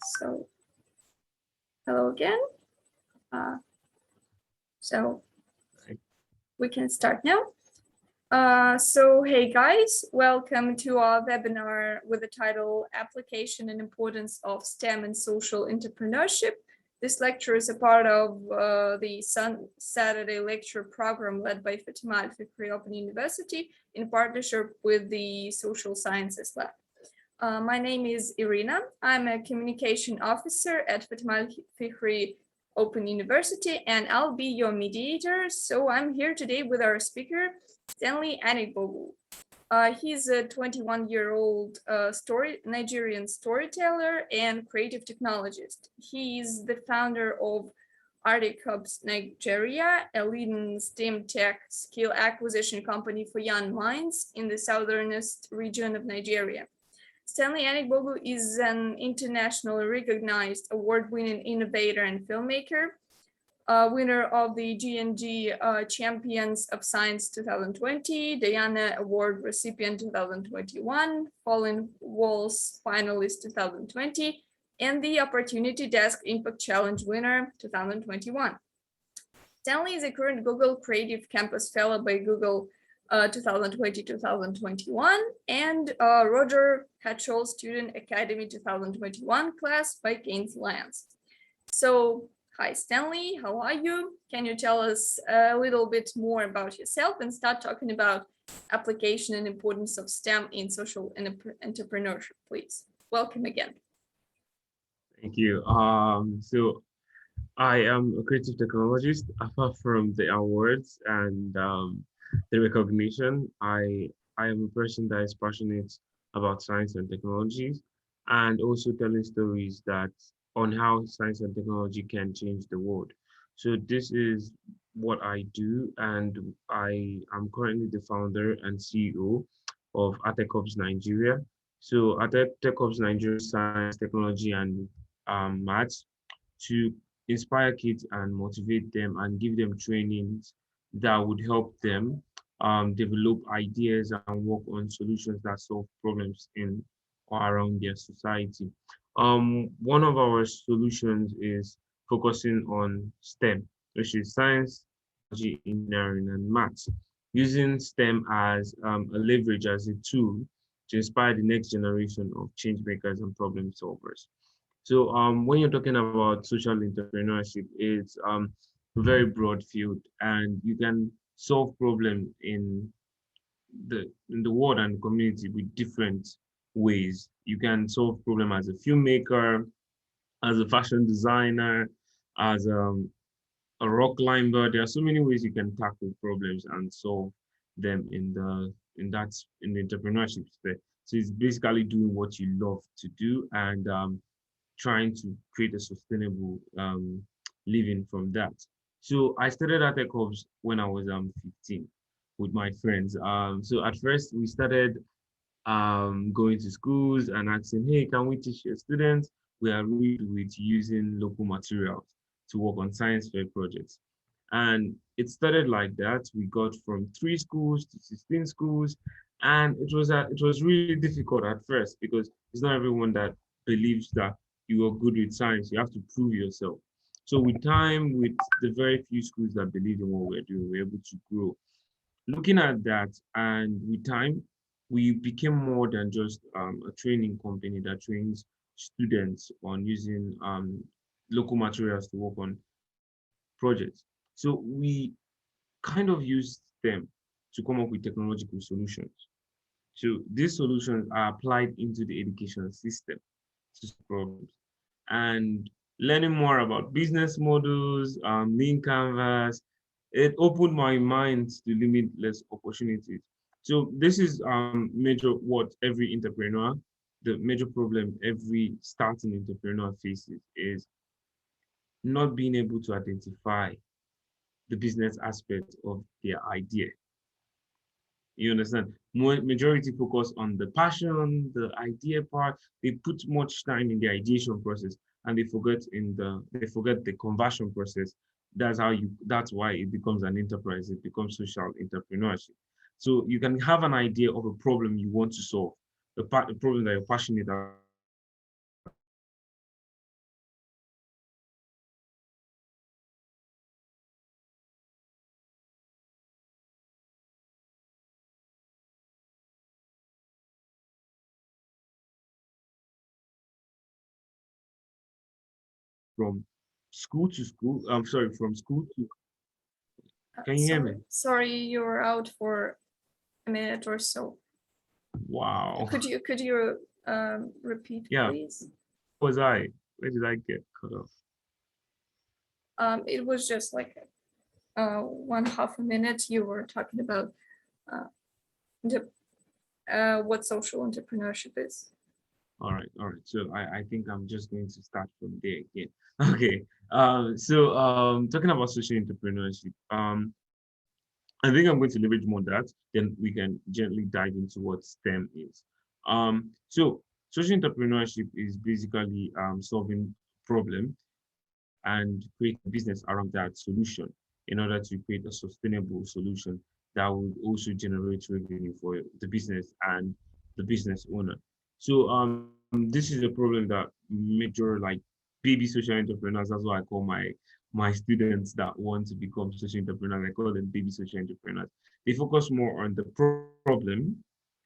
So hello again. So we can start now. So hey guys, welcome to our webinar with the title Application and Importance of STEM and Social Entrepreneurship. This lecture is a part of the Saturday lecture program led by Fatima Al-Fihri Open University in partnership with the Social Sciences Lab. My name is Irina. I'm a communication officer at Fatima Al-Fihri Open University, and I'll be your mediator. So I'm here today with our speaker, Stanley Anigbogu. He's a 21-year-old Nigerian storyteller and creative technologist. He's the founder of ArtecHubs Nigeria, a leading STEM tech skill acquisition company for young minds in the southernest region of Nigeria. Stanley Anigbogu is an internationally recognized award-winning innovator and filmmaker, winner of the J&J Champions of Science 2020, Diana Award Recipient 2021, Fallen Walls Finalist 2020, and the Opportunity Desk Impact Challenge winner 2021. Stanley is a current Google Creative Campus Fellow by Google 2020-2021 and Roger Hatchuel Student Academy 2021 class by Keynes Lance. So, hi Stanley, how are you? Can you tell us a little bit more about yourself and start talking about application and importance of STEM in social entrepreneurship, please? Welcome again. Thank you. So I am a creative technologist. Apart from the awards and the recognition, I am a person that is passionate about science and technologies, and also telling stories that on how science and technology can change the world. So this is what I do, and I am currently the founder and CEO of ArtecHubs Nigeria. So ArtecHubs Nigeria Science, Technology, and Maths to inspire kids and motivate them and give them trainings that would help them develop ideas and work on solutions that solve problems in or around their society. One of our solutions is focusing on STEM, which is science, technology, engineering, and maths, using STEM as a leverage, as a tool to inspire the next generation of change makers and problem solvers. So when you're talking about social entrepreneurship, it's a very broad field, and you can solve problems in the world and the community with different ways. You can solve problem as a filmmaker, as a fashion designer, as a rock climber. There are so many ways you can tackle problems and solve them in the entrepreneurship space. So it's basically doing what you love to do and trying to create a sustainable living from that. So I started at ArtecHubs when I was 15 with my friends. So at first we started going to schools and asking, hey, can we teach your students? We are really with using local materials to work on science fair projects. And it started like that. We got from 3 schools to 16 schools. And it was really difficult at first because it's not everyone that believes that you are good with science. You have to prove yourself. So with time, with the very few schools that believe in what we're doing, we're able to grow. Looking at that, and with time, we became more than just a training company that trains students on using local materials to work on projects. So we kind of used them to come up with technological solutions. So these solutions are applied into the education system to solve problems. And learning more about business models, lean canvas, it opened my mind to limitless opportunities. So this is major what every entrepreneur, the major problem every starting entrepreneur faces is not being able to identify the business aspect of their idea. You understand? Majority focus on the passion, the idea part. They put much time in the ideation process, and they forget the conversion process. That's why it becomes an enterprise. It becomes social entrepreneurship. So you can have an idea of a problem you want to solve, a problem that you're passionate about, from school to school. I'm sorry, from school to. Can you hear me? Sorry, you're out for a minute or so. Wow. Could you repeat, Yeah. please? Was I? Where did I get cut off? It was just like 1/2 a minute. You were talking about what social entrepreneurship is. All right. So I think I'm just going to start from there again. Okay. Talking about social entrepreneurship, I think I'm going to leverage more on that. Then we can gently dive into what STEM is. So social entrepreneurship is basically solving problem and create a business around that solution in order to create a sustainable solution that would also generate revenue for the business and the business owner. So this is a problem that major like baby social entrepreneurs, that's what I call my students that want to become social entrepreneurs. I call them baby social entrepreneurs. They focus more on the problem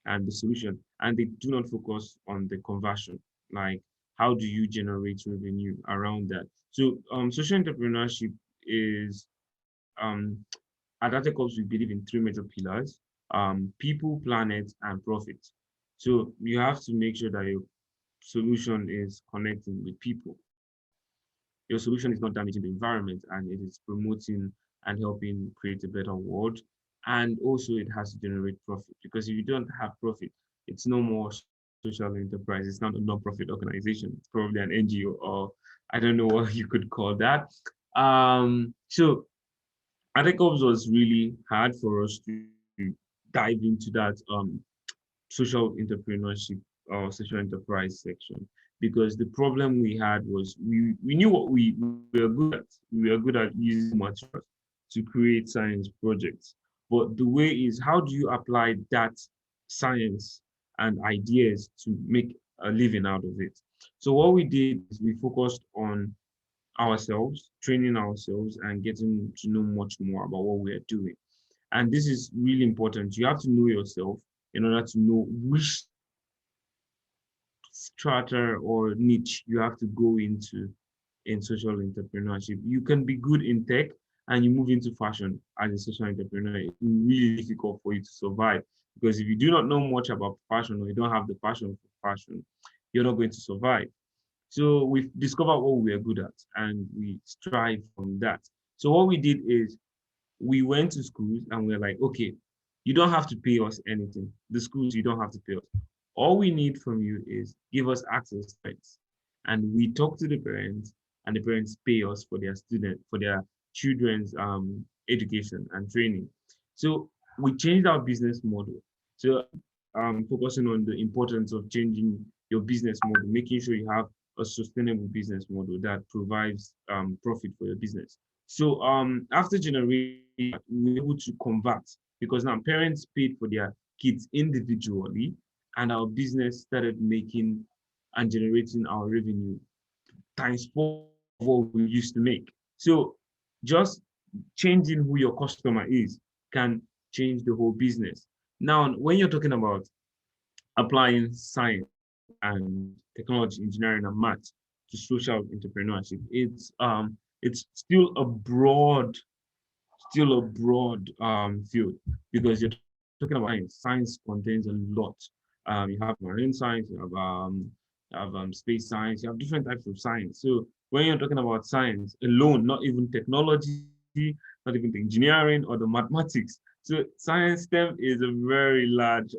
and the solution, and they do not focus on the conversion. Like, how do you generate revenue around that? So social entrepreneurship is at ArtecHubs, we believe in three major pillars: people, planet, and profit. So you have to make sure that your solution is connecting with people. Your solution is not damaging the environment, and it is promoting and helping create a better world. And also it has to generate profit, because if you don't have profit, it's no more social enterprise. It's not a non-profit organization. It's probably an NGO, or I don't know what you could call that. So ArtecHubs was really hard for us to dive into that social entrepreneurship or social enterprise section, because the problem we had was we knew what we were good at. We were good at using materials to create science projects. But the way is, how do you apply that science and ideas to make a living out of it? So what we did is we focused on ourselves, training ourselves, and getting to know much more about what we are doing. And this is really important. You have to know yourself in order to know which strata or niche you have to go into in social entrepreneurship. You can be good in tech and you move into fashion as a social entrepreneur. It's really difficult for you to survive, because if you do not know much about fashion, or you don't have the passion for fashion, you're not going to survive. So we've discovered what we are good at and we strive from that. So what we did is we went to schools and we're like, okay, you don't have to pay us anything. The schools, you don't have to pay us. All we need from you is give us access to it. And we talk to the parents, and the parents pay us for their for their children's education and training. So we changed our business model. So focusing on the importance of changing your business model, making sure you have a sustainable business model that provides profit for your business. So after generating, we were able to convert, because now parents paid for their kids individually, and our business started making and generating our revenue times 4 of what we used to make. So just changing who your customer is can change the whole business. Now, when you're talking about applying science and technology, engineering, and math to social entrepreneurship, it's still a broad field, because you're talking about science. Science contains a lot. You have marine science, you have space science, you have different types of science. So when you're talking about science alone, not even technology, not even the engineering or the mathematics. So science STEM is a very large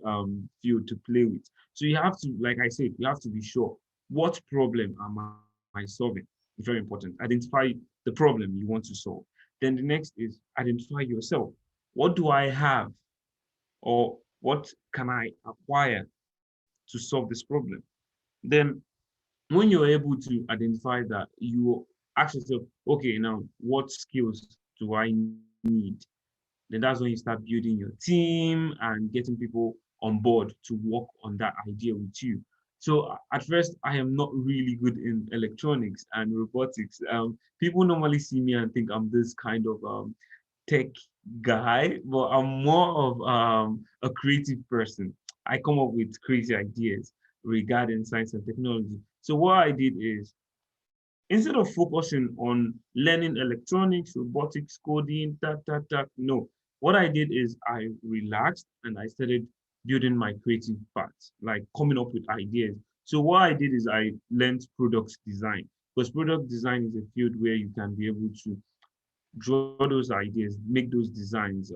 field to play with. So you have to, like I said, you have to be sure, what problem am I solving? It's very important. Identify the problem you want to solve. Then the next is identify yourself. What do I have, or what can I acquire to solve this problem? Then when you're able to identify that, you ask yourself, okay, now what skills do I need? Then that's when you start building your team and getting people on board to work on that idea with you. So at first, I am not really good in electronics and robotics. People normally see me and think I'm this kind of tech guy, but I'm more of a creative person. I come up with crazy ideas regarding science and technology. So what I did is, instead of focusing on learning electronics, robotics, coding, no. What I did is I relaxed and I started building my creative parts, like coming up with ideas. So what I did is I learned product design, because product design is a field where you can be able to draw those ideas, make those designs,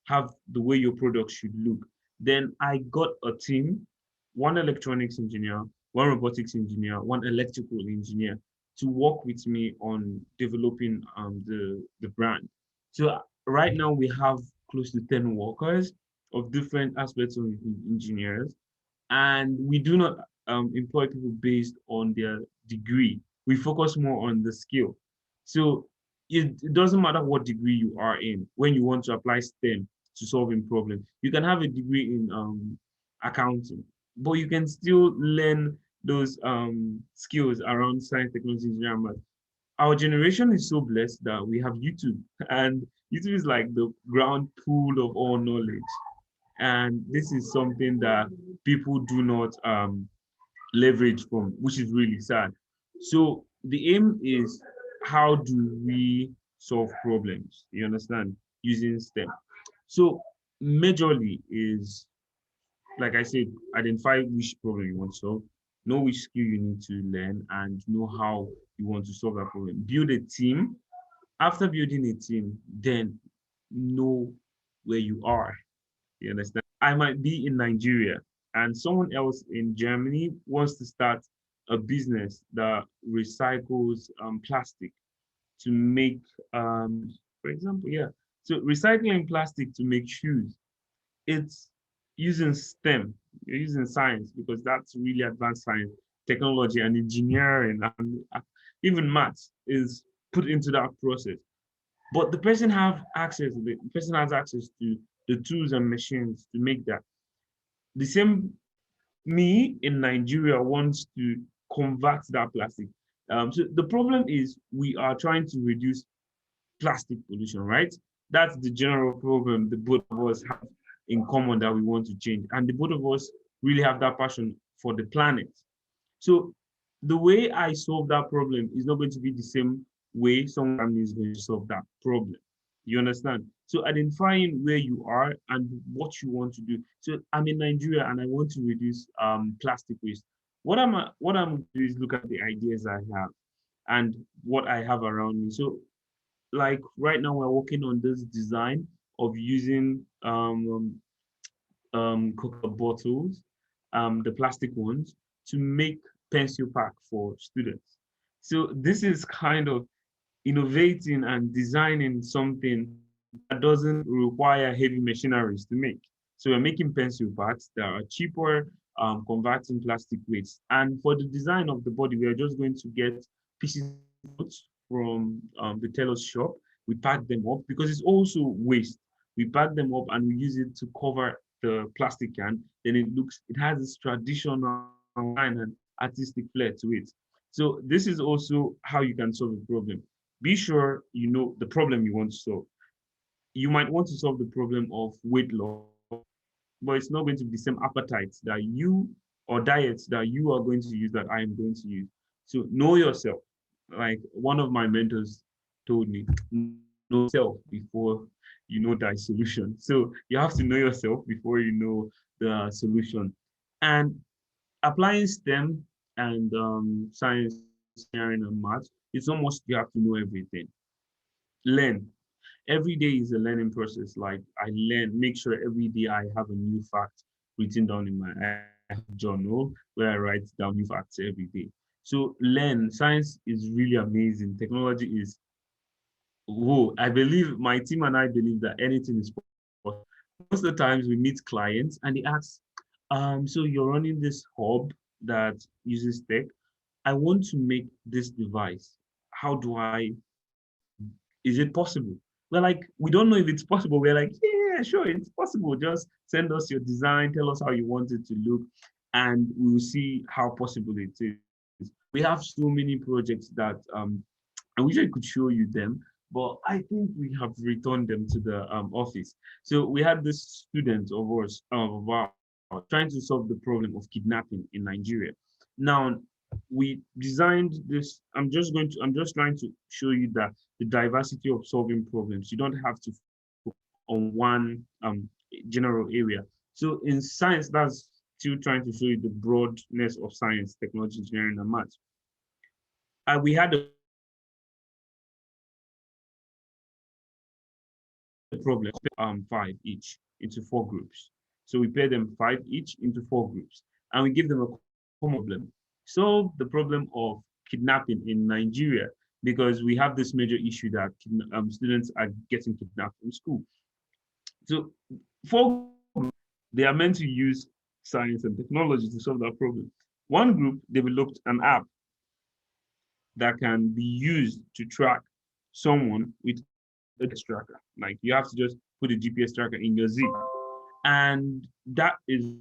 have the way your product should look. Then I got a team, one electronics engineer, one robotics engineer, one electrical engineer to work with me on developing the brand. So right now we have close to 10 workers of different aspects of engineers, and we do not employ people based on their degree. We focus more on the skill. So it doesn't matter what degree you are in when you want to apply STEM to solving problems. You can have a degree in accounting, but you can still learn those skills around science, technology, engineering, and math. Our generation is so blessed that we have YouTube, and YouTube is like the ground pool of all knowledge. And this is something that people do not leverage from, which is really sad. So the aim is, how do we solve problems? You understand? Using STEM. So majorly is, like I said, identify which problem you want to solve, know which skill you need to learn, and know how you want to solve that problem. Build a team. After building a team, then know where you are. You understand? I might be in Nigeria and someone else in Germany wants to start a business that recycles plastic to make, for example, yeah. So recycling plastic to make shoes, it's using STEM, you're using science, because that's really advanced science, technology and engineering, and even maths is put into that process. But the person has access to the tools and machines to make that. The same, me in Nigeria wants to convert that plastic. So the problem is we are trying to reduce plastic pollution, right? That's the general problem the both of us have in common that we want to change. And the both of us really have that passion for the planet. So the way I solve that problem is not going to be the same way someone is going to solve that problem. You understand? So identifying where you are and what you want to do. So I'm in Nigeria and I want to reduce plastic waste. What I'm do is look at the ideas I have and what I have around me. So like right now we're working on this design of using Coca bottles, the plastic ones, to make pencil pack for students. So this is kind of innovating and designing something that doesn't require heavy machineries to make. So we're making pencil parts that are cheaper, converting plastic waste. And for the design of the body, we are just going to get pieces from the tailor's shop. We pack them up because it's also waste. We pack them up and we use it to cover the plastic can. Then it has this traditional line and artistic flair to it. So this is also how you can solve a problem. Be sure you know the problem you want to solve. You might want to solve the problem of weight loss, but it's not going to be the same appetites that you or diets that you are going to use that I am going to use. So know yourself. Like one of my mentors told me, know yourself before you know thy solution. So you have to know yourself before you know the solution. And applying STEM and science, engineering, and math, it's almost you have to know everything. Learn. Every day is a learning process. Like I learn, make sure every day I have a new fact written down in my journal where I write down new facts every day. So learn. Science is really amazing. Technology is, whoa, I believe my team and I believe that anything is possible. Most of the times we meet clients and they ask, so you're running this hub that uses tech. I want to make this device. How do I, is it possible? We're like, we don't know if it's possible. We're like, yeah, sure, it's possible. Just send us your design, tell us how you want it to look, and we will see how possible it is. We have so many projects that I wish I could show you them, but I think we have returned them to the office. So we had this student of ours, trying to solve the problem of kidnapping in Nigeria. Now, we designed this. I'm just trying to show you that the diversity of solving problems. You don't have to focus on one general area. So in science, that's still trying to show you the broadness of science, technology, engineering, and maths. We had a problem, five each into four groups. So we paid them five each into four groups, and we give them a common problem. Solve the problem of kidnapping in Nigeria, because we have this major issue that students are getting kidnapped from school. So four groups, they are meant to use science and technology to solve that problem. One group developed an app that can be used to track someone with a tracker. Like you have to just put a GPS tracker in your zip. And that is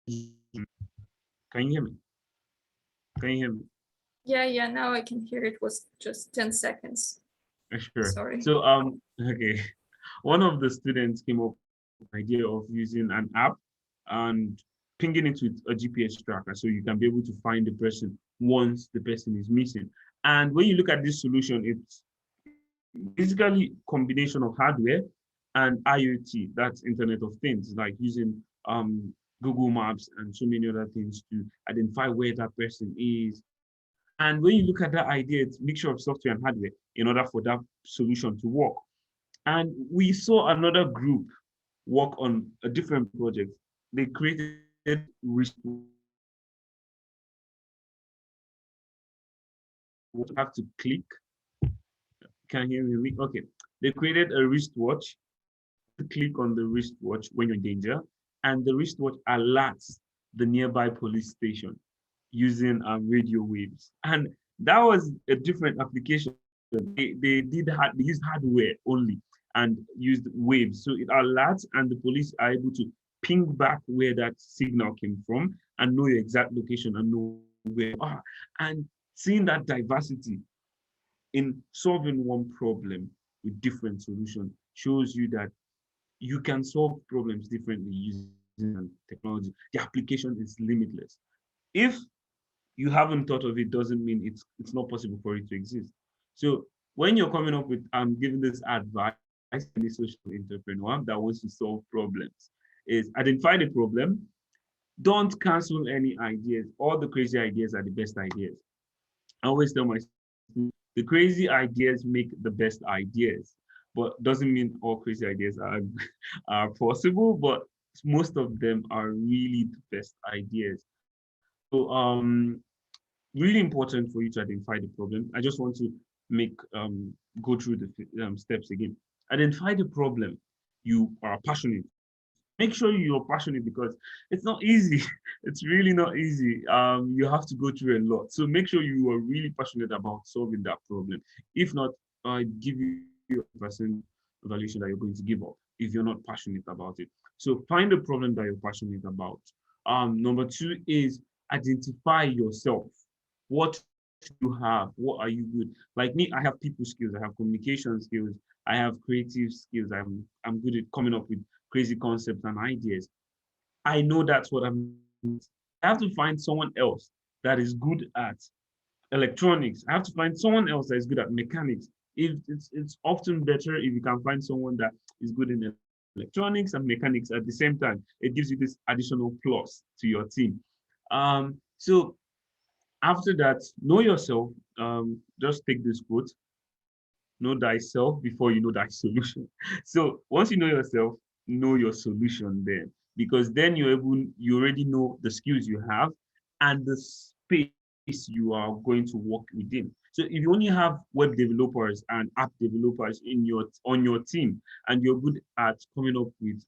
can you hear me? Can you hear me? Yeah, now I can hear. It was just 10 seconds. Sure. Sorry. So okay. One of the students came up with the idea of using an app and pinging it with a GPS tracker so you can be able to find the person once the person is missing. And when you look at this solution, it's basically combination of hardware and IoT, that's Internet of Things, like using Google Maps and so many other things to identify where that person is. And when you look at that idea, it's a mixture of software and hardware in order for that solution to work. And we saw another group work on a different project. They created wristwatch. You have to click. Can you hear me? Okay. They created a wristwatch. Click on the wristwatch when you're in danger, and the wristwatch alerts the nearby police station using radio waves. And that was a different application. They used hardware only and used waves. So it alerts, and the police are able to ping back where that signal came from and know your exact location and know where you are. And seeing that diversity in solving one problem with different solutions shows you that you can solve problems differently using technology. The application is limitless. If you haven't thought of it, doesn't mean it's not possible for it to exist. So when you're coming up with giving this advice to any social entrepreneur that wants to solve problems, is identify the problem. Don't cancel any ideas. All the crazy ideas are the best ideas. I always tell my students, the crazy ideas make the best ideas, but doesn't mean all crazy ideas are, are possible, but most of them are really the best ideas. So really important for you to identify the problem. I just want to make go through the steps again. Identify the problem you are passionate. Make sure you're passionate, because it's not easy. It's really not easy. You have to go through a lot. So make sure you are really passionate about solving that problem. If not, I give you a percent evaluation that you're going to give up if you're not passionate about it. So find a problem that you're passionate about. Number two is identify yourself. What do you have? What are you good? Like me, I have people skills, I have communication skills, I have creative skills. I'm good at coming up with crazy concepts and ideas. I know that's what I'm. I have to find someone else that is good at electronics. I have to find someone else that is good at mechanics. If it's often better if you can find someone that is good in electronics and mechanics at the same time. It gives you this additional plus to your team. So after that, know yourself. Just take this quote: know thyself before you know thy solution. So once you know yourself, know your solution then, because then you already know the skills you have and the space you are going to work within. So if you only have web developers and app developers on your team, and you're good at coming up with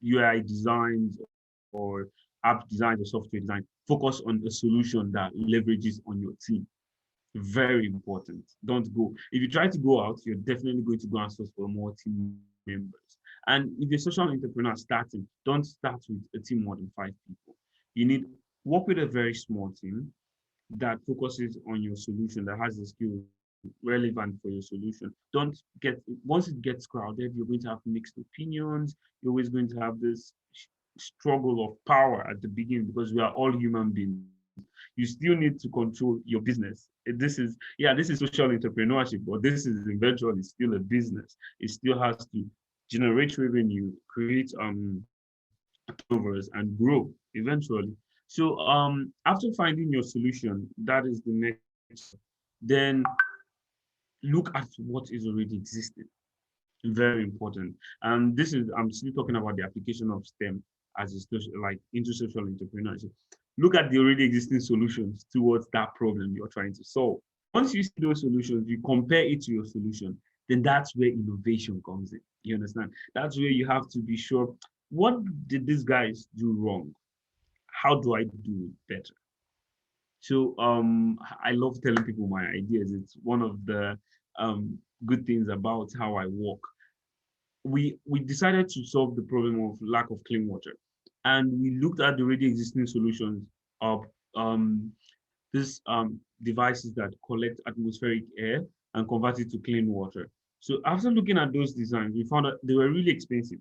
UI designs or app design or software design, focus on a solution that leverages on your team. Very important. Don't go. If you try to go out, you're definitely going to go and source for more team members. And if you're a social entrepreneur starting, don't start with a team more than 5 people. You need work with a very small team that focuses on your solution, that has the skills relevant for your solution. Don't get once it gets crowded, you're going to have mixed opinions. You're always going to have this. struggle of power at the beginning because we are all human beings. You still need to control your business. This is social entrepreneurship, but this is eventually still a business. It still has to generate revenue, create turnovers, and grow eventually. So after finding your solution, that is the next. Then look at what is already existing. Very important. And this is, I'm still talking about the application of STEM as a social, like into social entrepreneurship. Look at the already existing solutions towards that problem you're trying to solve. Once you see those solutions, you compare it to your solution, then that's where innovation comes in. You understand? That's where you have to be sure, what did these guys do wrong? How do I do it better? So I love telling people my ideas. It's one of the good things about how I work. We decided to solve the problem of lack of clean water, and we looked at the already existing solutions of these devices that collect atmospheric air and convert it to clean water. So after looking at those designs, we found that they were really expensive,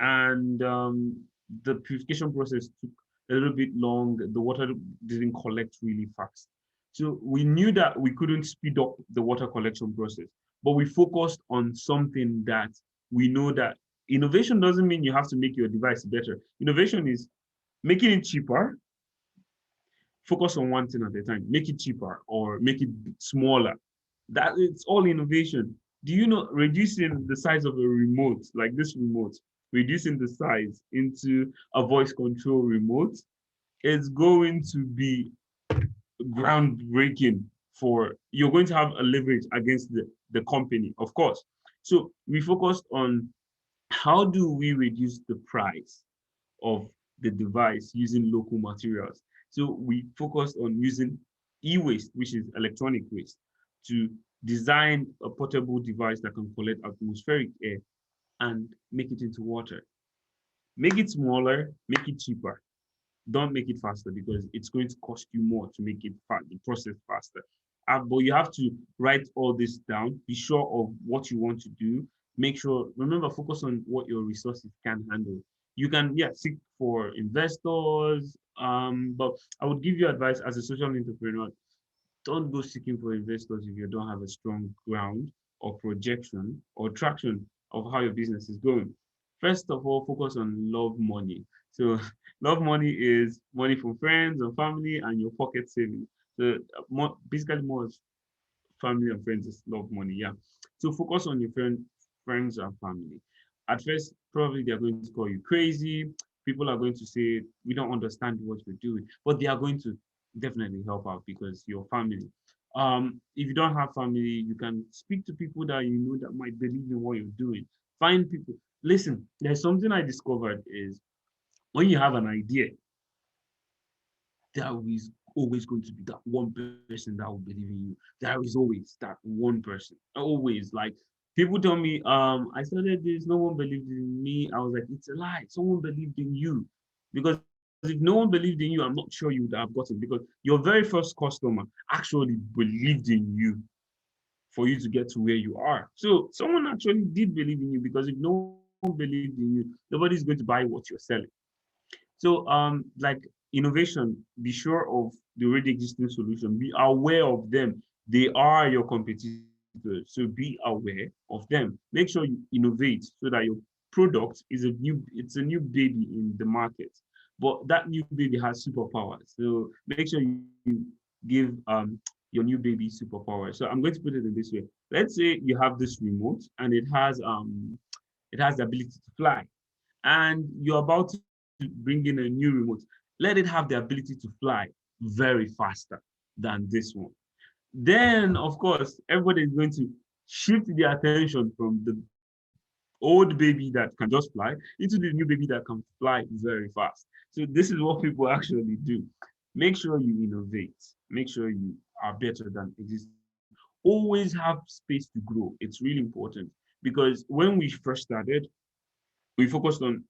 and the purification process took a little bit long. The water didn't collect really fast. So we knew that we couldn't speed up the water collection process, but we focused on something that we know that innovation doesn't mean you have to make your device better. Innovation is making it cheaper, focus on one thing at a time, make it cheaper or make it smaller. That it's all innovation. Do you know reducing the size of a remote, like this remote, reducing the size into a voice control remote is going to be groundbreaking for you're going to have a leverage against the company, of course. So we focused on how do we reduce the price of the device using local materials. So we focused on using e-waste, which is electronic waste, to design a portable device that can collect atmospheric air and make it into water. Make it smaller, make it cheaper. Don't make it faster because it's going to cost you more to make it the process faster. But you have to write all this down. Be sure of what you want to do. Make sure, remember, focus on what your resources can handle. You can, yeah, seek for investors. But I would give you advice as a social entrepreneur, don't go seeking for investors if you don't have a strong ground or projection or traction of how your business is going. First of all, focus on love money. So love money is money from friends and family and your pocket savings. So basically more family and friends is love money. Yeah. So focus on your friends and family. At first, probably they're going to call you crazy. People are going to say, we don't understand what you're doing, but they are going to definitely help out because you're family. If you don't have family, you can speak to people that you know that might believe in what you're doing. Find people. Listen, there's something I discovered is when you have an idea, there is always going to be that one person that will believe in you. There is always that one person. Always. Like people tell me, I started this, no one believed in me. I was like, it's a lie. Someone believed in you. Because if no one believed in you, I'm not sure you would have gotten because your very first customer actually believed in you for you to get to where you are. So someone actually did believe in you because if no one believed in you, nobody's going to buy what you're selling. So, like innovation, be sure of the already existing solution. Be aware of them. They are your competitors. So be aware of them. Make sure you innovate so that your product is it's a new baby in the market. But that new baby has superpowers. So make sure you give your new baby superpowers. So I'm going to put it in this way. Let's say you have this remote and it has the ability to fly, and you're about to bring in a new remote. Let it have the ability to fly very faster than this one. Then, of course, everybody is going to shift their attention from the old baby that can just fly into the new baby that can fly very fast. So this is what people actually do. Make sure you innovate. Make sure you are better than existing. Always have space to grow. It's really important because when we first started, we focused on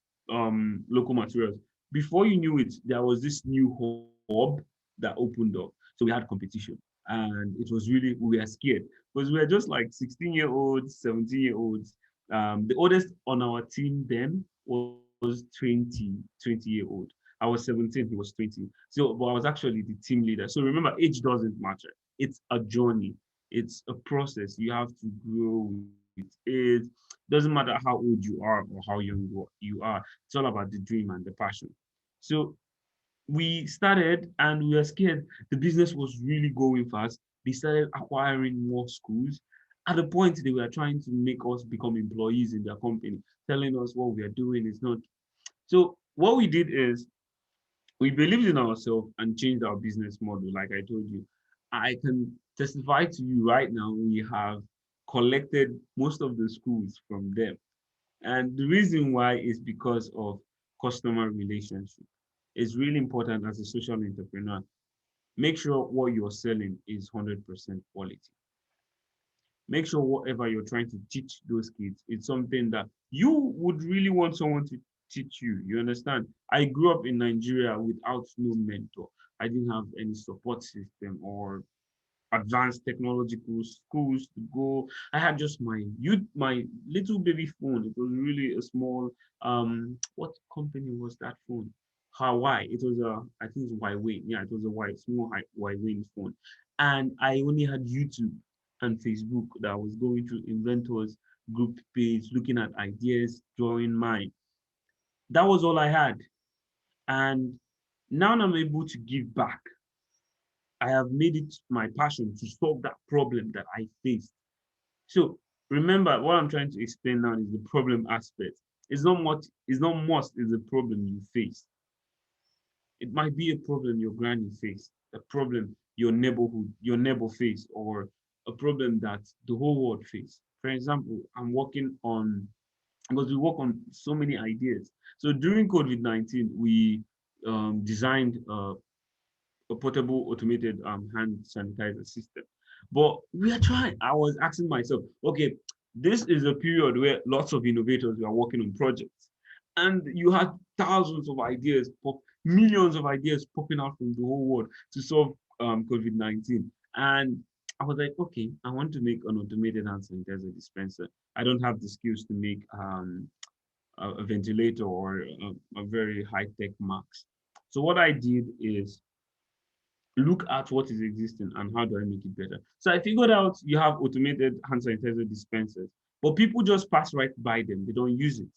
local materials. Before you knew it, there was this new hub that opened up. So we had competition. And it was really, we were scared because we were just like 16-year-olds, 17-year-olds. The oldest on our team then was 20-year old. I was 17, he was 20. So, but I was actually the team leader. So remember, age doesn't matter. It's a journey. It's a process. You have to grow with it. Doesn't matter how old you are or how young you are. It's all about the dream and the passion. So we started and we were scared. The business was really going fast. They started acquiring more schools. At the point they were trying to make us become employees in their company, telling us what we are doing is not. So what we did is we believed in ourselves and changed our business model. Like I told you, I can testify to you right now, we have collected most of the schools from them. And the reason why is because of customer relationship. It's really important as a social entrepreneur. Make sure what you're selling is 100% quality. Make sure whatever you're trying to teach those kids, it's something that you would really want someone to teach you. You understand? I grew up in Nigeria without no mentor. I didn't have any support system or advanced technological schools to go. I had just my little baby phone. It was really a small what company was that phone? Hawaii. It was a I think it's Huawei. Yeah, it was a small Huawei phone. And I only had YouTube and Facebook that I was going to inventors group page, looking at ideas, drawing mine. That was all I had. And now I'm able to give back. I have made it my passion to solve that problem that I faced. So remember, what I'm trying to explain now is the problem aspect. It's not must is the problem you face. It might be a problem your granny faced, a problem your neighbor faced, or a problem that the whole world faced. For example, I'm working on because we work on so many ideas. So during COVID-19, we designed a portable automated hand sanitizer system. But we are trying. I was asking myself, okay, this is a period where lots of innovators were working on projects, and you had thousands of ideas, millions of ideas popping out from the whole world to solve COVID-19. And I was like, okay, I want to make an automated hand sanitizer dispenser. I don't have the skills to make a ventilator or a very high-tech mask. So what I did is look at what is existing and how do I make it better. So I figured out you have automated hand sanitizer dispensers, but people just pass right by them. They don't use it.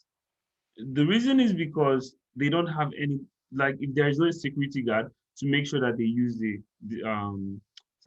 The reason is because they don't have any, like if there is no security guard to make sure that they use the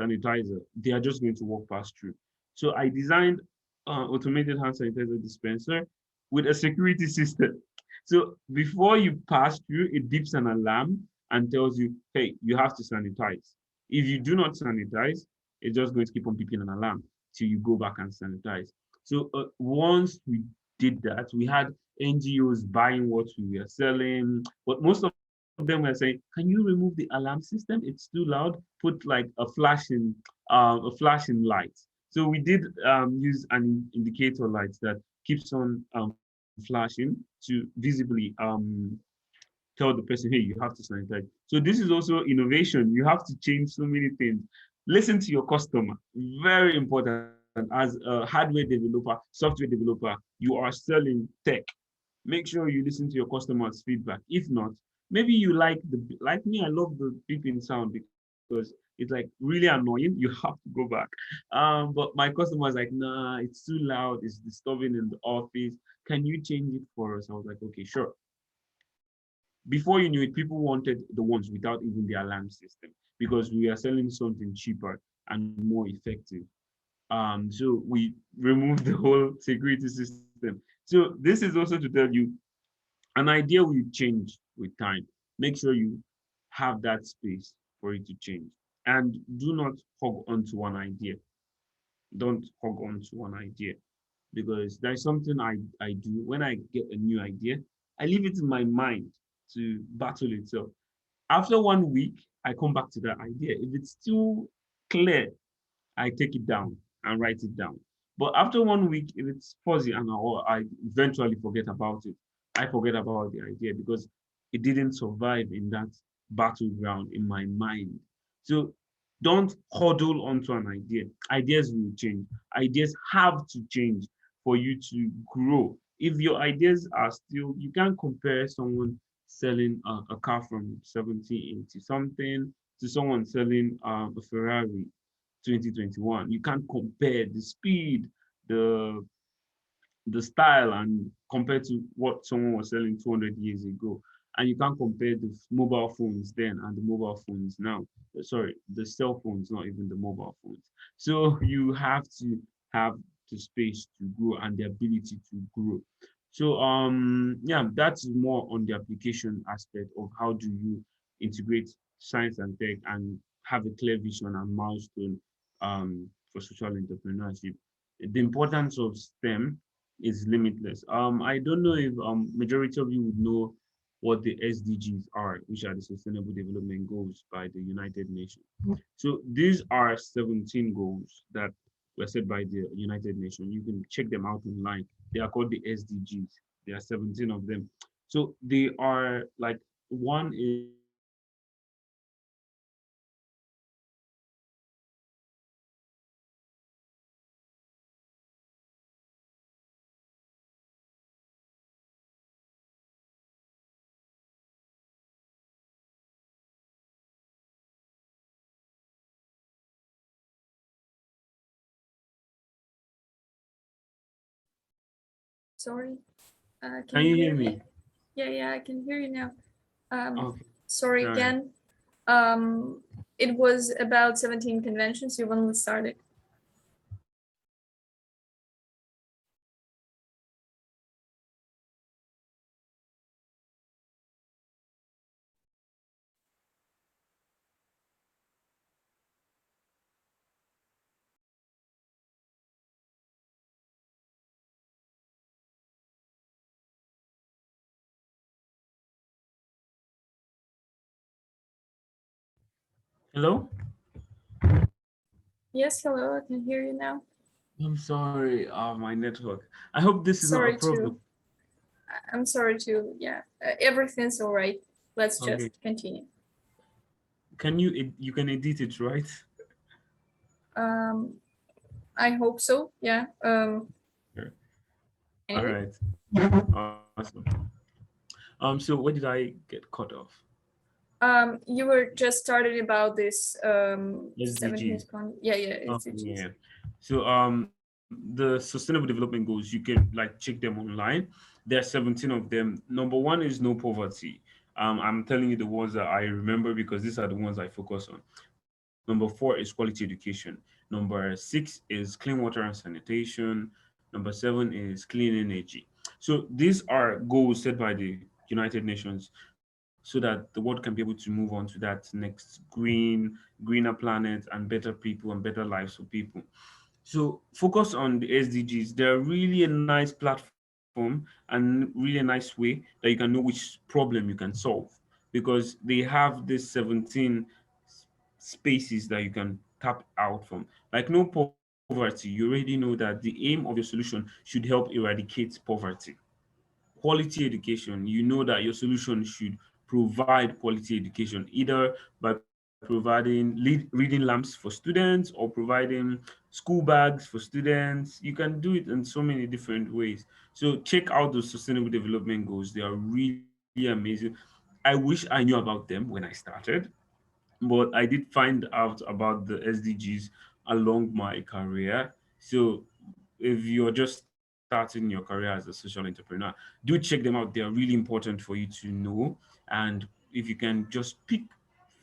sanitizer, they are just going to walk past through. So I designed automated hand sanitizer dispenser with a security system. So before you pass through, it beeps an alarm and tells you, hey, you have to sanitize. If you do not sanitize, it's just going to keep on beeping an alarm till you go back and sanitize. So once we did that, we had NGOs buying what we were selling, but most of them were saying, "Can you remove the alarm system? It's too loud. Put like a flashing light." So we did use an indicator light that keeps on flashing to visibly tell the person, "Hey, you have to sanitize." So this is also innovation. You have to change so many things. Listen to your customer. Very important. As a hardware developer, software developer, you are selling tech. Make sure you listen to your customers' feedback. If not, maybe you like me, I love the beeping sound because it's like really annoying. You have to go back. But my customer's like, nah, it's too loud, it's disturbing in the office. Can you change it for us? I was like, okay, sure. Before you knew it, people wanted the ones without even the alarm system because we are selling something cheaper and more effective. So we removed the whole security system. So this is also to tell you an idea will change with time. Make sure you have that space for it to change. And do not hug onto one idea. Don't hug onto one idea because there's something I do when I get a new idea. I leave it in my mind to battle itself. After 1 week, I come back to that idea. If it's still clear, I take it down and write it down. But after 1 week, if it's fuzzy and or I eventually forget about it, I forget about the idea because it didn't survive in that battleground in my mind. So don't huddle onto an idea. Ideas will change. Ideas have to change for you to grow. if your ideas are still, you can't compare someone selling a car from 1780 something to someone selling a Ferrari 2021. You can't compare the speed, the style, and compared to what someone was selling 200 years ago. And you can't compare the mobile phones then and the mobile phones now. Sorry, the cell phones, not even the mobile phones. So you have to have the space to grow and the ability to grow. So yeah, that's more on the application aspect of how do you integrate science and tech and have a clear vision and milestone for social entrepreneurship. The importance of STEM is limitless. I don't know if majority of you would know what the SDGs are, which are the Sustainable Development Goals by the United Nations. So these are 17 goals that were set by the United Nations. You can check them out online. They are called the SDGs. There are 17 of them. So they are like, one is Sorry. Can can you you hear hear me? me? Yeah, I can hear you now. Okay, Sorry sorry. again. It was about 17 conventions. You want to start it? Hello? Yes, hello, I can hear you now. I'm sorry, my network. I hope this is not a Sorry problem. to, I'm sorry to, yeah, everything's all right. Let's Okay. just continue. Can you you can edit it, right? Um, I hope so, yeah. Sure. All Anyway, right. Awesome. So where did I get cut off? you were just started about this 17th SDGs. yeah, Yeah. SDGs. So the Sustainable Development Goals, you can like check them online. There are 17 of them. Number one is no poverty. I'm telling you the ones that I remember because these are the ones I focus on. Number four is quality education. Number six is clean water and sanitation. Number seven is clean energy. So these are goals set by the United Nations so that the world can be able to move on to that next greener planet and better people and better lives for people. So focus on the SDGs. They're really a nice platform and really a nice way that you can know which problem you can solve because they have this 17 spaces that you can tap out from. Like no poverty, you already know that the aim of your solution should help eradicate poverty. Quality education, you know that your solution should provide quality education either by providing reading lamps for students or providing school bags for students. You can do it in so many different ways. So check out those sustainable development goals. They are really amazing. I wish I knew about them when I started, but I did find out about the SDGs along my career. So if you're just starting your career as a social entrepreneur, do check them out. They are really important for you to know. And if you can just pick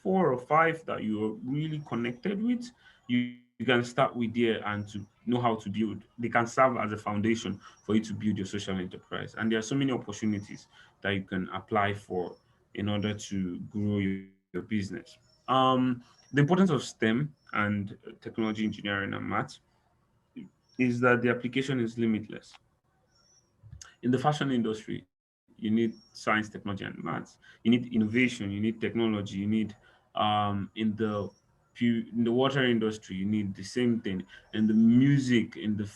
four or five that you're really connected with, you can start with there and to know how to build. They can serve as a foundation for you to build your social enterprise. And there are so many opportunities that you can apply for in order to grow your business. The importance of STEM and technology, engineering, and math is that the application is limitless. In the fashion industry, you need science, technology, and maths. You need innovation, you need technology, you need in the water industry, you need the same thing. In the music, in the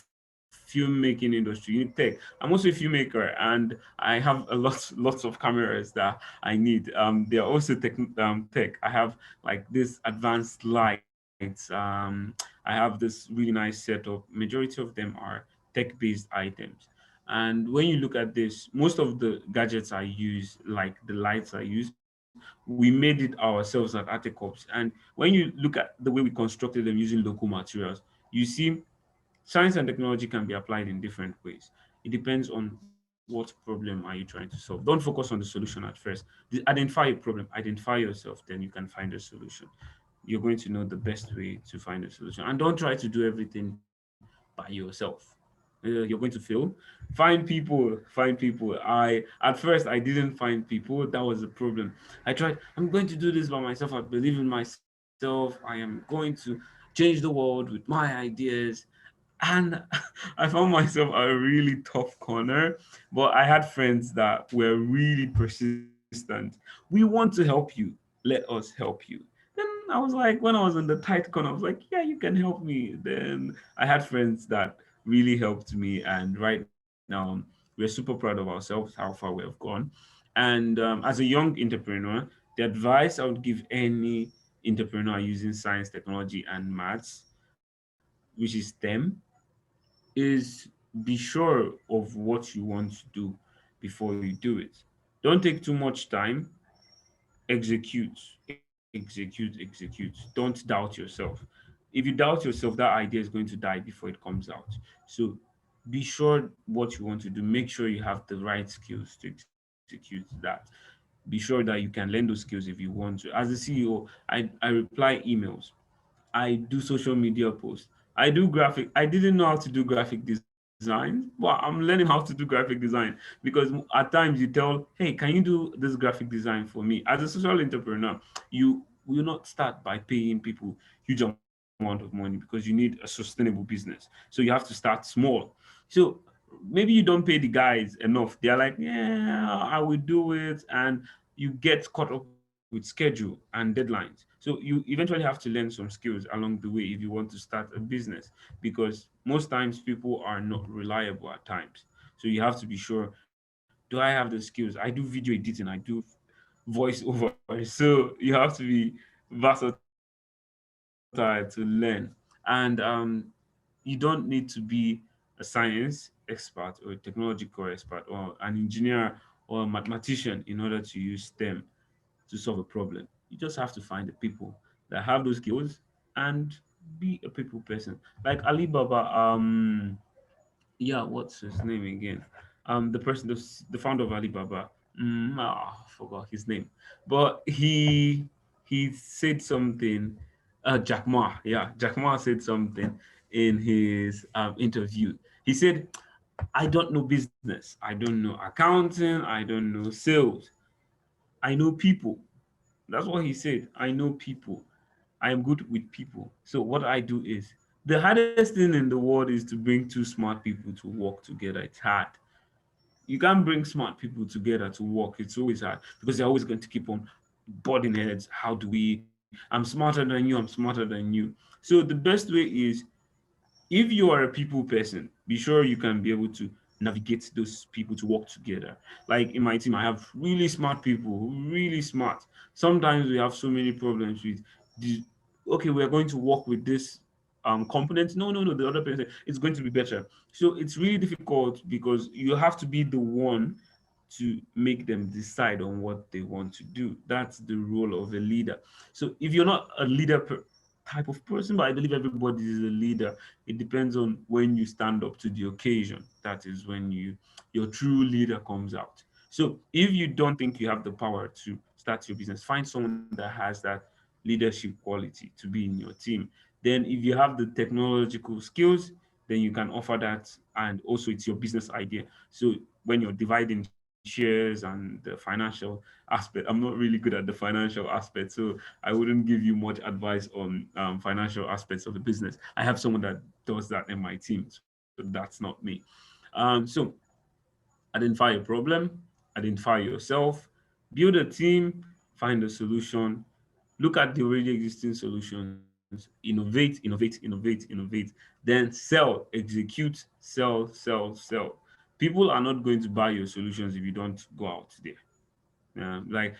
filmmaking industry, you need tech. I'm also a filmmaker, and I have a lots of cameras that I need. They are also tech. I have like this advanced lights. I have this really nice setup. Majority of them are tech-based items. And when you look at this, most of the gadgets I use, like the lights I use, we made it ourselves at ArtecHubs. And when you look at the way we constructed them using local materials, you see science and technology can be applied in different ways. It depends on what problem are you trying to solve. Don't focus on the solution at first. Identify a problem, identify yourself, then you can find a solution. You're going to know the best way to find a solution. And don't try to do everything by yourself. You're going to fail. Find people. At first I didn't find people. That was the problem. I tried. I'm going to do this by myself. I believe in myself. I am going to change the world with my ideas. And I found myself a really tough corner, but I had friends that were really persistent. We want to help you. Let us help you. Then I was like, when I was in the tight corner, I was like, yeah, you can help me. Then I had friends that really helped me. And right now, we're super proud of ourselves, how far we have gone. And as a young entrepreneur, the advice I would give any entrepreneur using science, technology, and maths, which is STEM, is be sure of what you want to do before you do it. Don't take too much time. Execute. Don't doubt yourself. If you doubt yourself, that idea is going to die before it comes out. So be sure what you want to do. Make sure you have the right skills to execute that. Be sure that you can learn those skills if you want to. As a CEO, I reply emails. I do social media posts. I do graphic. I didn't know how to do graphic design, but I'm learning how to do graphic design because at times you tell, "Hey, can you do this graphic design for me?" As a social entrepreneur, you will not start by paying people huge amount of money because you need a sustainable business. So you have to start small. So maybe you don't pay the guys enough. They're like, "Yeah, I will do it," and you get caught up with schedule and deadlines. So you eventually have to learn some skills along the way if you want to start a business, because most times people are not reliable at times. So you have to be sure, do I have the skills? I do video editing, I do voiceover. So you have to be versatile to learn. And you don't need to be a science expert or a technological expert or an engineer or a mathematician in order to use STEM to solve a problem. You just have to find the people that have those skills and be a people person. Like Alibaba, yeah, what's his name again? The person, the founder of Alibaba. I forgot his name, but he said something. Jack Ma, yeah, Jack Ma said something in his interview. He said, "I don't know business. I don't know accounting. I don't know sales. I know people." That's what he said. I know people. I am good with people. So what I do is, the hardest thing in the world is to bring two smart people to work together. It's hard. You can't bring smart people together to work. It's always hard because they're always going to keep on butting heads. How do we? I'm smarter than you. I'm smarter than you. So the best way is, if you are a people person, be sure you can be able to navigate those people to work together. Like in my team, I have really smart people, really smart. Sometimes we have so many problems with the, okay, we're going to work with this component. No, the other person, it's going to be better. So it's really difficult because you have to be the one to make them decide on what they want to do. That's the role of a leader. So if you're not a leader type of person, but I believe everybody is a leader. It depends on when you stand up to the occasion. That is when your true leader comes out. So if you don't think you have the power to start your business, find someone that has that leadership quality to be in your team. Then if you have the technological skills, then you can offer that, and also it's your business idea. So when you're dividing shares and the financial aspect, I'm not really good at the financial aspect, so I wouldn't give you much advice on financial aspects of the business. I have someone that does that in my team, so that's not me. So identify a problem, identify yourself, build a team, find a solution, look at the already existing solutions, innovate, then sell, execute, sell. People are not going to buy your solutions if you don't go out there. Like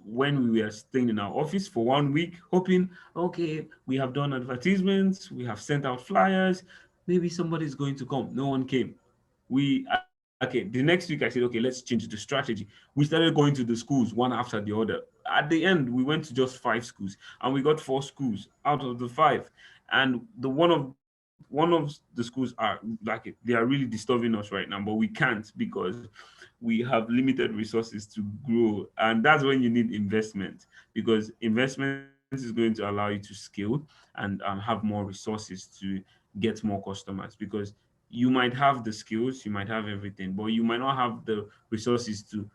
when we were staying in our office for 1 week, hoping, okay, we have done advertisements, we have sent out flyers, maybe somebody's going to come. No one came. Okay, the next week I said, okay, let's change the strategy. We started going to the schools one after the other. At the end, we went to just 5 schools, and we got 4 schools out of the 5. And the one of the schools are like, they are really disturbing us right now, but we can't because we have limited resources to grow. And that's when you need investment, because investment is going to allow you to scale and have more resources to get more customers, because you might have the skills, you might have everything, but you might not have the resources to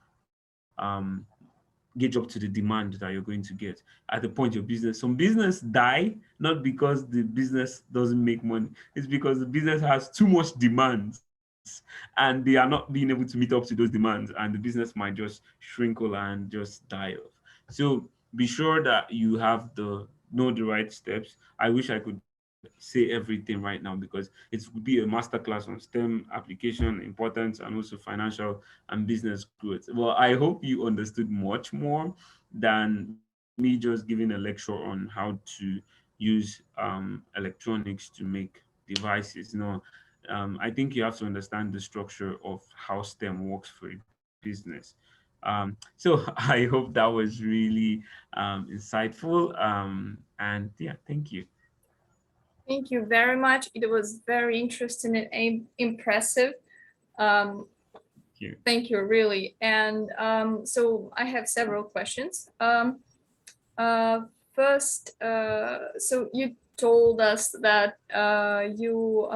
gauge up to the demand that you're going to get at the point your business. Some business die not because the business doesn't make money, it's because the business has too much demands and they are not being able to meet up to those demands, and the business might just shrinkle and just die off. So be sure that you have the know the right steps. I wish I could say everything right now, because it would be a masterclass on STEM application importance and also financial and business growth. Well, I hope you understood much more than me just giving a lecture on how to use electronics to make devices. No, I think you have to understand the structure of how STEM works for a business. So I hope that was really insightful. And yeah, thank you. Thank you very much. It was very interesting and impressive. Um, Thank you. Thank you, really. And so I have several questions. Uh, First, so you told us that you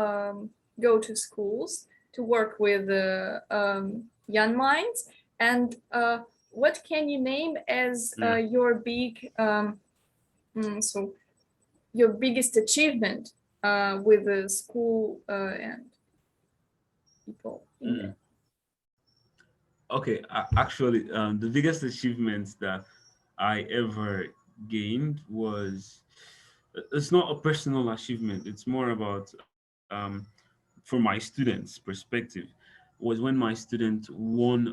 go to schools to work with young minds. And what can you name as Yeah. your so your biggest achievement with the school and people in Mm. there? Okay, actually, the biggest achievement that I ever gained was, it's not a personal achievement. It's more about, from my students' perspective, was when my student won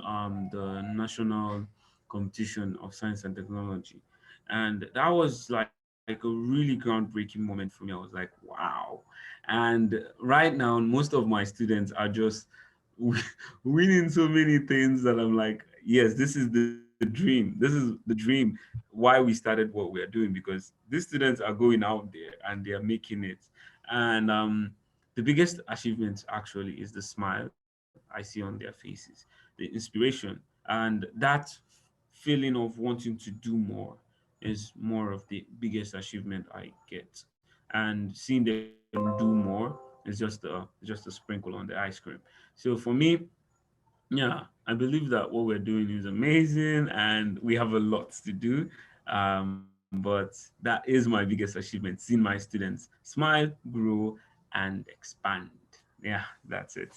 the national competition of science and technology, and that was like a really groundbreaking moment for me. I was like, wow. And right now, most of my students are just winning so many things that I'm like, yes, this is the dream. This is the dream why we started what we are doing, because these students are going out there and they are making it. And the biggest achievement actually is the smile I see on their faces, the inspiration, and that feeling of wanting to do more is more of the biggest achievement I get. And seeing them do more is just a sprinkle on the ice cream. So for me, yeah, I believe that what we're doing is amazing and we have a lot to do. But that is my biggest achievement, seeing my students smile, grow, and expand. Yeah, that's it.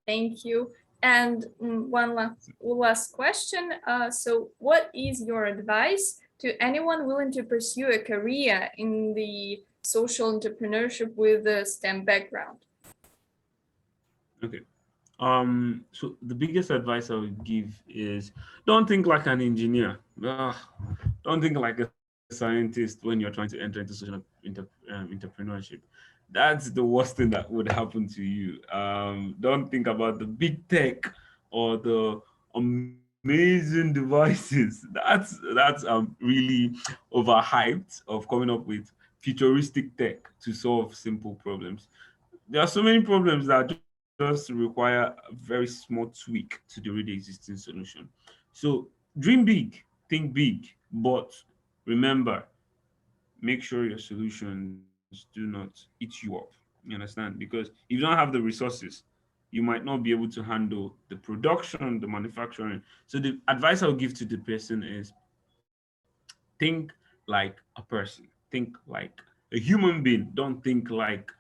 Thank you. And one last question. So, what is your advice to anyone willing to pursue a career in the social entrepreneurship with a STEM background? Okay. So the biggest advice I would give is, don't think like an engineer. Don't think like a scientist when you're trying to enter into social entrepreneurship. That's the worst thing that would happen to you. Don't think about the big tech or the amazing devices. That's really overhyped of coming up with futuristic tech to solve simple problems. There are so many problems that just require a very small tweak to the already existing solution. So dream big, think big, but remember, make sure your solutions do not eat you up. You understand? Because if you don't have the resources, you might not be able to handle the production, the manufacturing. So the advice I'll give to the person is, think like a person, think like a human being. Don't think like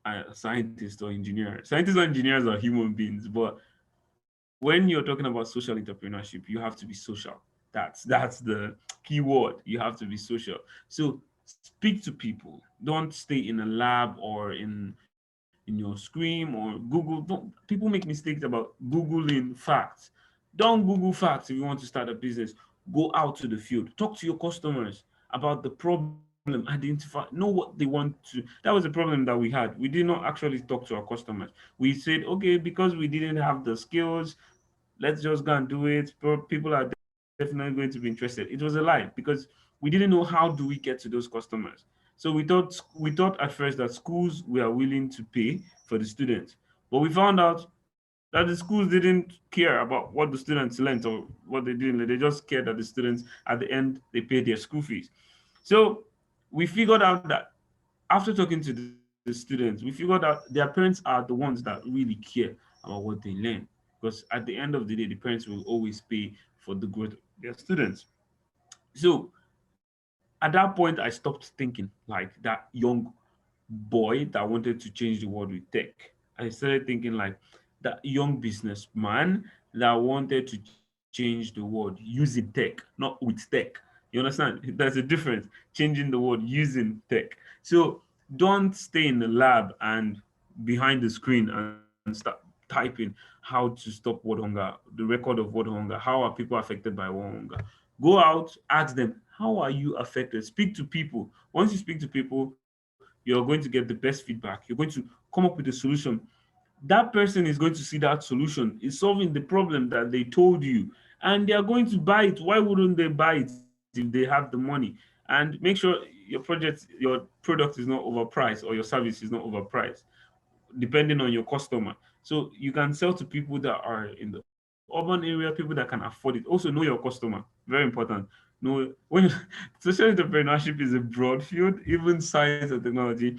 a scientist or engineer. Scientists or engineers are human beings, but when you're talking about social entrepreneurship, you have to be social. That's the key word. You have to be social. So speak to people. Don't stay in a lab or in your screen or Google. Don't, people make mistakes about Googling facts. Don't Google facts if you want to start a business. Go out to the field. Talk to your customers about the problems identify, know what they want to. That was a problem that we had. We did not actually talk to our customers. We said, okay, because we didn't have the skills, let's just go and do it. People are definitely going to be interested. It was a lie because we didn't know how do we get to those customers. So we thought at first that schools were willing to pay for the students, but we found out that the schools didn't care about what the students learned or what they didn't learn. They just cared that the students at the end they paid their school fees. So we figured out that after talking to the students, we figured out their parents are the ones that really care about what they learn. Because at the end of the day, the parents will always pay for the growth of their students. So at that point, I stopped thinking like that young boy that wanted to change the world with tech. I started thinking like that young businessman that wanted to change the world using tech, not with tech. You understand? There's a difference. Changing the world using tech. So don't stay in the lab and behind the screen and start typing how to stop world hunger, the record of world hunger, how are people affected by world hunger. Go out, ask them, how are you affected? Speak to people. Once you speak to people, you're going to get the best feedback. You're going to come up with a solution. That person is going to see that solution is solving the problem that they told you, and they are going to buy it. Why wouldn't they buy it if they have the money? And make sure your product is not overpriced or your service is not overpriced, depending on your customer. So you can sell to people that are in the urban area, people that can afford it. Also know your customer. Very important. Know when social entrepreneurship is a broad field, even science and technology,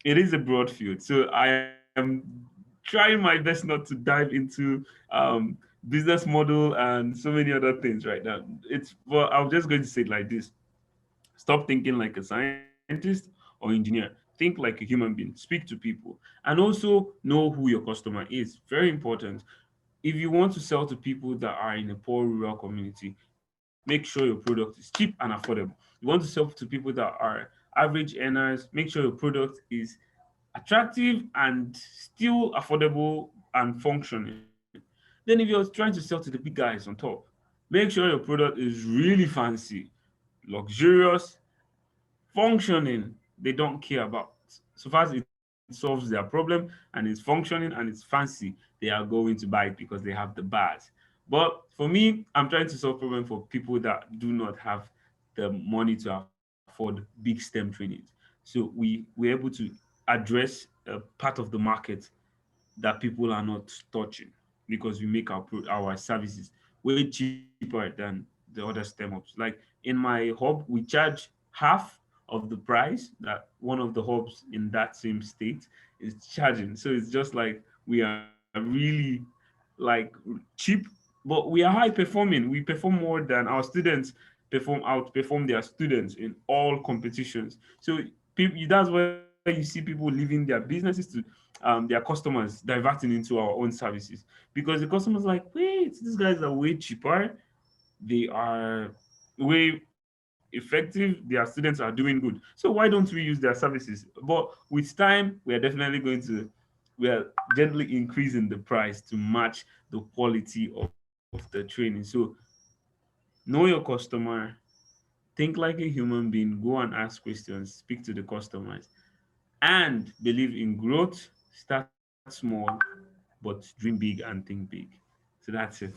it is a broad field. So I am trying my best not to dive into business model and so many other things right now. It's well, I'm just going to say it like this: stop thinking like a scientist or engineer. Think like a human being. Speak to people. And also know who your customer is. Very important. If you want to sell to people that are in a poor rural community, make sure your product is cheap and affordable. You want to sell to people that are average earners, make sure your product is attractive and still affordable and functioning. Then if you're trying to sell to the big guys on top, make sure your product is really fancy, luxurious, functioning. They don't care about. So far as it solves their problem and it's functioning and it's fancy, they are going to buy it because they have the bars. But for me, I'm trying to solve problem for people that do not have the money to afford big STEM trainings. So we're able to address a part of the market that people are not touching because we make our services way cheaper than the other STEM hubs. Like in my hub, we charge half of the price that one of the hubs in that same state is charging. So it's just like we are really like cheap, but we are high performing. We perform more than our students outperform their students in all competitions. So that's why you see people leaving their businesses to their customers diverting into our own services because the customers like, wait, these guys are way cheaper, they are way effective, their students are doing good. So why don't we use their services? But with time, we are definitely going to we are gently increasing the price to match the quality of the training. So know your customer, think like a human being, go and ask questions, speak to the customers, and believe in growth. Start small, but dream big and think big. So that's it.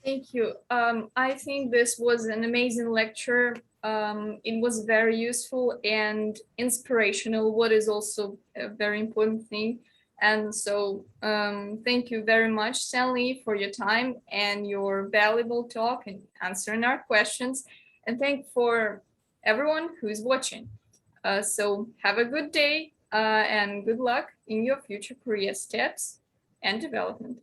Thank you. I think this was an amazing lecture. It was very useful and inspirational, what is also a very important thing. And so thank you very much, Stanley, for your time and your valuable talk and answering our questions. And thank for everyone who is watching. So have a good day and good luck in your future career steps and development.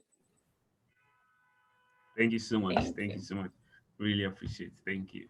Thank you so much. Thank Thank you you. so much. Really appreciate it. Thank you.